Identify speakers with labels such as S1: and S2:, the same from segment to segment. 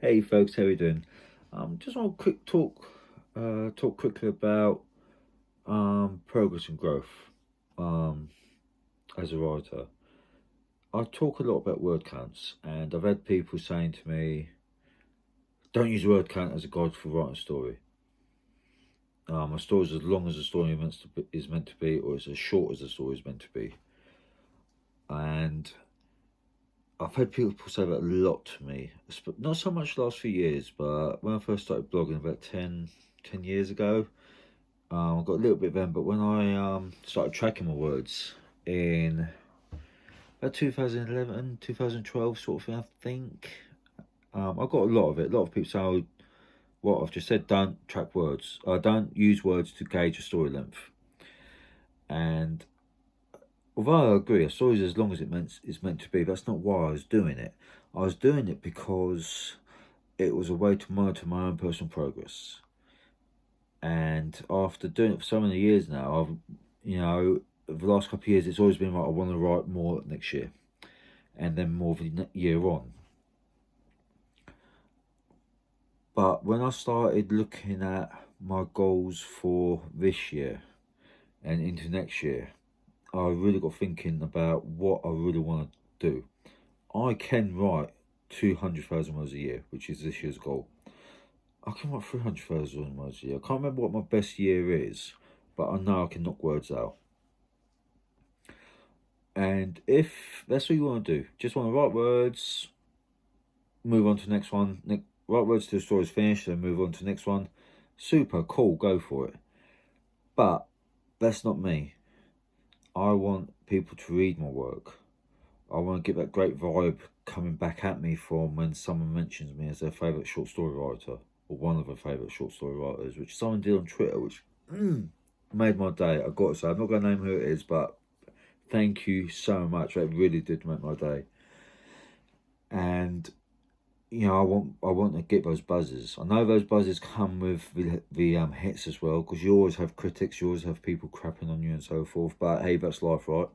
S1: Hey folks, how you doing? Just want to talk quickly about progress and growth um, as a writer. I talk a lot about word counts, and I've had people saying to me, "Don't use word count as a guide for writing a story. A story is as long as the story is meant to be, or it's as short as the story is meant to be." And I've had people say that a lot to me, not so much the last few years, but when I first started blogging about 10 years ago. I got a little bit then, but when I started tracking my words in about 2011, 2012 sort of thing, I think, I got a lot of it. A lot of people say, oh, what I've just said, don't track words. Don't use words to gauge a story length. And although I agree, a story is as long as it's meant to be, that's not why I was doing it. I was doing it because it was a way to monitor my own personal progress. And after doing it for so many years now, the last couple of years, it's always been like, I want to write more next year and then more the year on. But when I started looking at my goals for this year and into next year, I really got thinking about what I really want to do. I can write 200,000 words a year, which is this year's goal. I can write 300,000 words a year. I can't remember what my best year is, but I know I can knock words out. And if that's what you want to do, just want to write words, move on to the next one, write words till the story's finished, then move on to the next one. Super cool, go for it. But that's not me. I want people to read my work. I want to get that great vibe coming back at me from when someone mentions me as their favourite short story writer, or one of their favourite short story writers, which someone did on Twitter, which made my day. I got to say, I'm not going to name who it is, but thank you so much. That really did make my day. And I want to get those buzzes. I know those buzzes come with the hits as well, because you always have critics, you always have people crapping on you and so forth. But hey, that's life, right?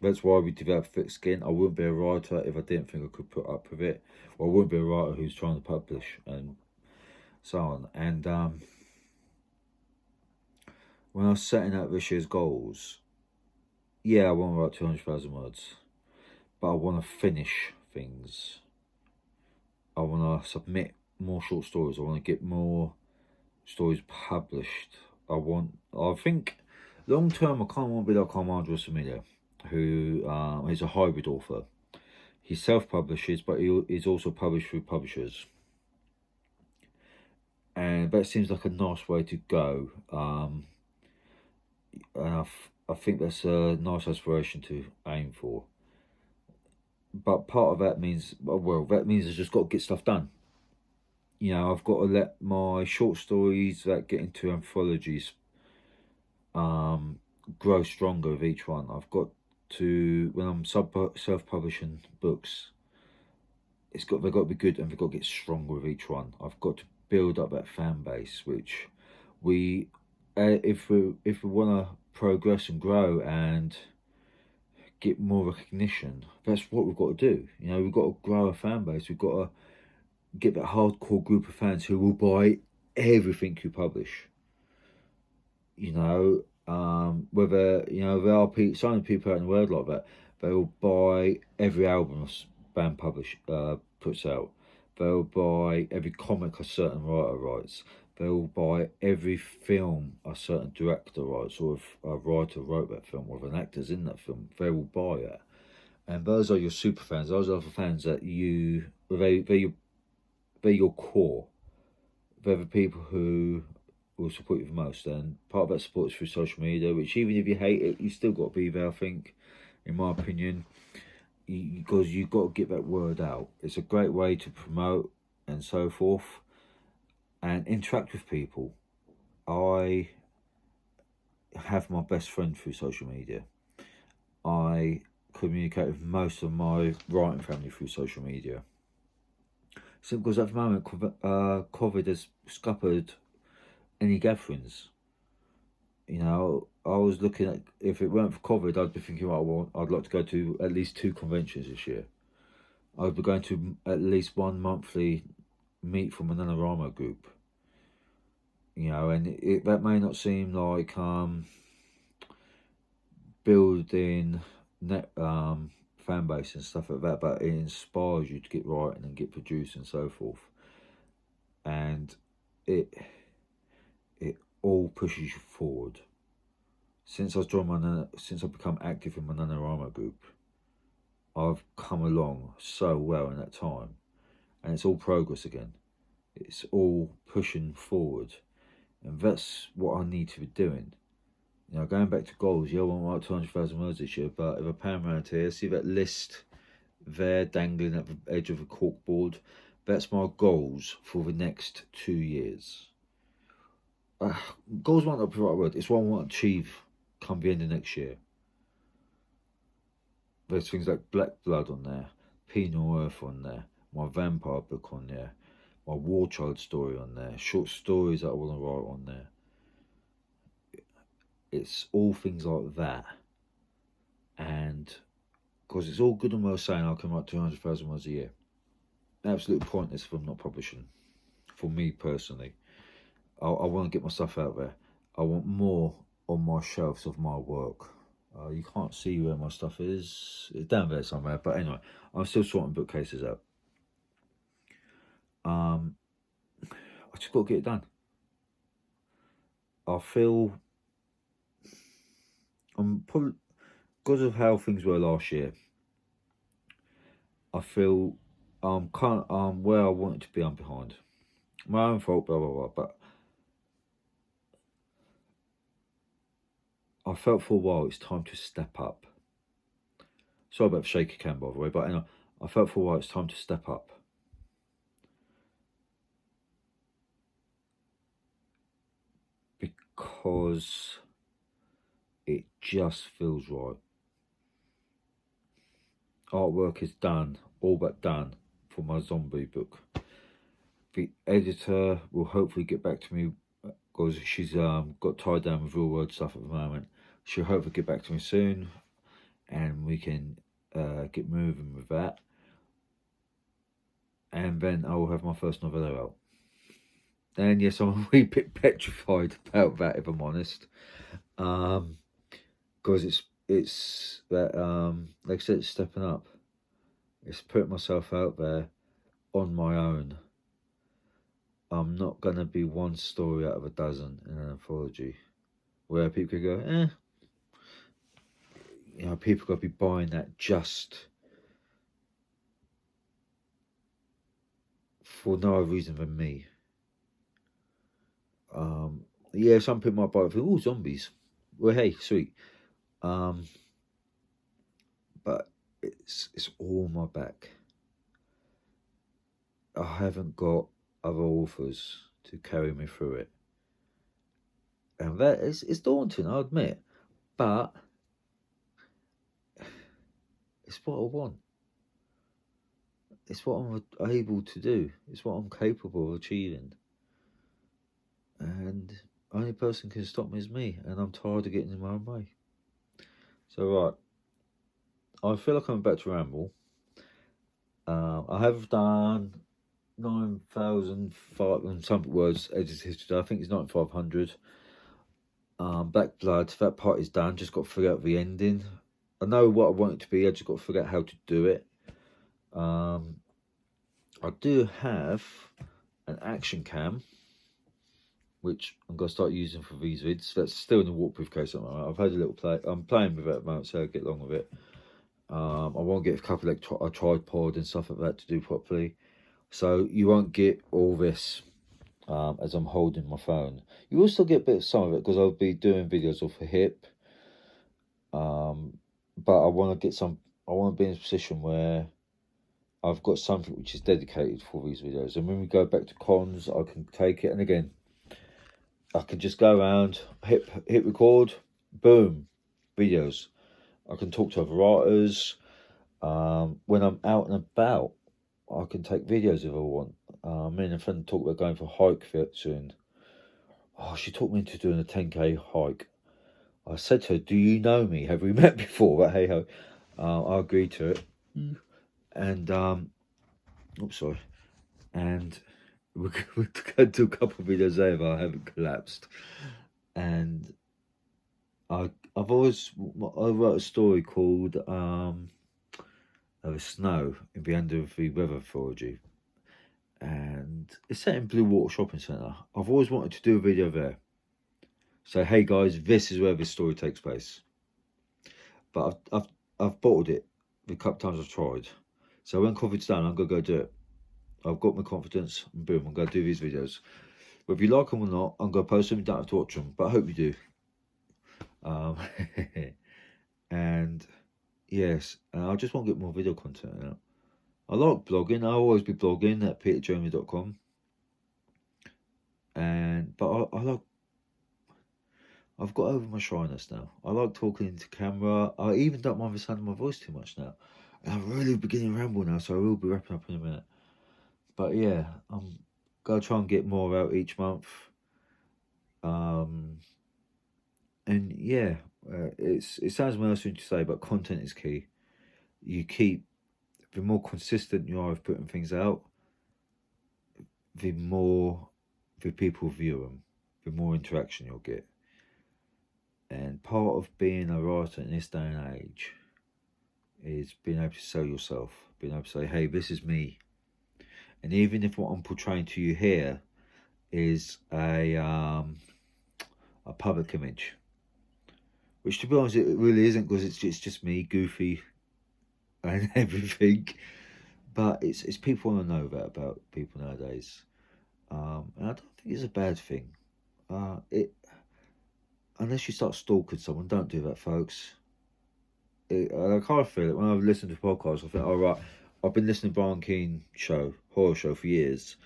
S1: That's why we develop thick skin. I wouldn't be a writer if I didn't think I could put up with it. Or I wouldn't be a writer who's trying to publish and so on. And when I was setting out this year's goals, yeah, I want to write 200,000 words, but I want to finish things. I want to submit more short stories. I want to get more stories published. I think long term, I kind of want to be like Armando Rossamilia, who is a hybrid author. He self-publishes, but he is also published through publishers. And that seems like a nice way to go. And I think that's a nice aspiration to aim for. But part of that means, well, that means I've just got to get stuff done. I've got to let my short stories that get into anthologies grow stronger with each one. I've got to, when I'm self-publishing books, they've got to be good, and they've got to get stronger with each one. I've got to build up that fan base, which if we want to progress and grow and get more recognition, that's what we've got to do. We've got to grow a fan base. We've got to get that hardcore group of fans who will buy everything you publish. Whether there are some people out in the world like that, they will buy every album a band puts out. They'll buy every comic a certain writer writes. They'll buy every film a certain director writes, or if a writer wrote that film, or if an actor's in that film, they will buy it. And those are your super fans. Those are the fans that they're your core. They're the people who will support you the most, and part of that support is through social media, which even if you hate it, you still got to be there, I think, in my opinion, because you've got to get that word out. It's a great way to promote and so forth and interact with people. I have my best friend through social media. I communicate with most of my writing family through social media. Simply because at the moment, COVID has scuppered any gatherings. I was looking at, if it weren't for COVID, I'd be thinking, I'd like to go to at least 2 conventions this year. I'd be going to at least one monthly meet from a NaNoWriMo group. You know, and that may not seem like building net fan base and stuff like that, but it inspires you to get writing and get produced and so forth. And it all pushes you forward. Since I've become active in my NaNoWriMo group, I've come along so well in that time, and it's all progress again. It's all pushing forward, and that's what I need to be doing. You know, going back to goals, yeah, I want to write 200,000 words this year, but if I pan around here, see that list there dangling at the edge of a corkboard? That's my goals for the next 2 years. Goals might not be the right word. It's what I want to achieve come the end of next year. There's things like Black Blood on there, Penal Earth on there, my vampire book on there, my War Child story on there, short stories that I want to write on there. It's all things like that. And because it's all good and well saying I can write 200,000 words a year. Absolutely pointless if I'm not publishing. For me personally, I want to get my stuff out there. I want more on my shelves of my work. You can't see where my stuff is. It's down there somewhere. But anyway, I'm still sorting bookcases out. I just got to get it done. I feel I'm probably, because of how things were last year, I feel I'm kind of where I wanted to be. I'm behind. My own fault, blah blah blah. But I felt for a while it's time to step up. Sorry about the shaky cam, by the way, but anyway, I felt for a while it's time to step up. Because it just feels right. Artwork is done, all but done, for my zombie book. The editor will hopefully get back to me because she's got tied down with real world stuff at the moment. She'll hopefully get back to me soon, and we can get moving with that. And then I will have my first novella out. And yes, I'm a wee bit petrified about that, if I'm honest, because it's that like I said, it's stepping up. It's putting myself out there on my own. I'm not gonna be one story out of a dozen in an anthology, where people could go, you know, people got to be buying that just for no other reason than me. Yeah, some people might buy it for, oh, zombies. Well, hey, sweet. But it's all on my back. I haven't got other authors to carry me through it, and that is it's daunting, I admit, but it's what I want. It's what I'm able to do. It's what I'm capable of achieving, and only person can stop me is me, and I'm tired of getting in my own way. So right, I feel like I'm about to ramble. I have done 9,005 some words edited today. I think it's 9,500. Black Blood, that part is done. Just got to figure out the ending. I know what I want it to be. I just got to figure out how to do it. I do have an action cam, which I'm going to start using for these vids. That's still in the waterproof case at the moment. I've had a little play. I'm playing with it at the moment, so I'll get along with it. I won't get a couple of a tripod and stuff like that to do properly. So you won't get all this as I'm holding my phone. You will still get some of it because I'll be doing videos off a hip. But I want to get some. I want to be in a position where I've got something which is dedicated for these videos, and when we go back to cons, I can take it. And again, I can just go around, hit record, boom, videos. I can talk to other writers. When I'm out and about, I can take videos if I want. Me and a friend talk about going for a hike soon. Oh, she talked me into doing a 10k hike. I said to her, "Do you know me? Have we met before?" But hey ho, I agreed to it. And oops, sorry. And we're going to do a couple of videos over. I haven't collapsed. And I've always, I wrote a story called Snow in the end of the weather mythology. And it's set in Blue Water Shopping Centre. I've always wanted to do a video there. So hey guys, this is where this story takes place. But I've bottled it the couple times I've tried. So when COVID's done, I'm gonna go do it. I've got my confidence, and boom, I'm gonna do these videos. Whether you like them or not, I'm gonna post them. You don't have to watch them, but I hope you do. And yes, and I just want to get more video content out. I like blogging. I'll always be blogging at peterjeremy.com. But I've got over my shyness now. I like talking into camera. I even don't mind the sound of my voice too much now. And I'm really beginning to ramble now, so I will be wrapping up in a minute. But yeah, I'm gonna try and get more out each month. And yeah, it sounds mercenary to say, but content is key. The more consistent you are with putting things out, the more the people view them, the more interaction you'll get. And part of being a writer in this day and age is being able to sell yourself, being able to say, hey, this is me. And even if what I'm portraying to you here is a public image, which to be honest, it really isn't, because it's just me, goofy and everything. But it's people want to know that about people nowadays. And I don't think it's a bad thing. Unless you start stalking someone, don't do that, folks. I kind of feel it when I listen to podcasts. I think, all right, I've been listening to Brian Keane horror show for years.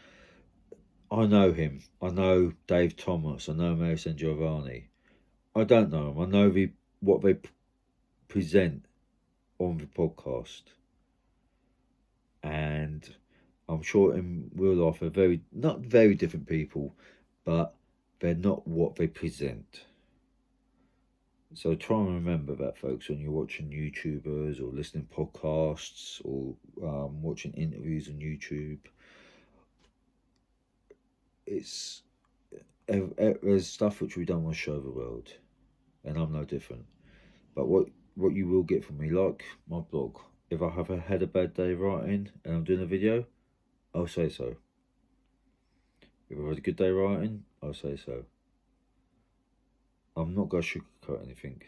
S1: I know him. I know Dave Thomas. I know Mary San Giovanni. I don't know them. I know what they present on the podcast. And I'm sure in real life they're not very different people, but they're not what they present. So try and remember that, folks, when you're watching YouTubers or listening to podcasts or watching interviews on YouTube. There's stuff which we don't want to show the world, and I'm no different. But what you will get from me, like my blog, if I have had a bad day writing and I'm doing a video, I'll say so. If I've had a good day writing, I'll say so. I'm not going to sugarcoat anything.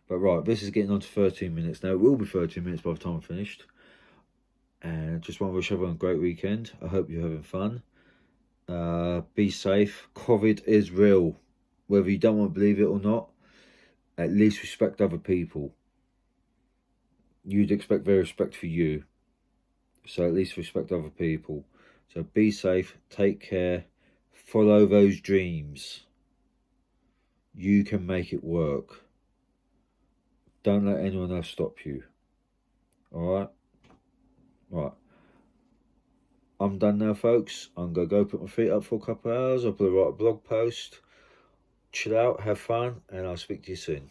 S1: But right, this is getting on to 13 minutes now. It will be 13 minutes by the time I'm finished. And just want to wish everyone a great weekend. I hope you're having fun. Be safe. COVID is real. Whether you don't want to believe it or not, at least respect other people. You'd expect their respect for you. So at least respect other people. So be safe. Take care. Follow those dreams. You can make it work. Don't let anyone else stop you. Alright? Right. I'm done now, folks. I'm going to go put my feet up for a couple of hours. I'll write a blog post. Chill out, have fun, and I'll speak to you soon.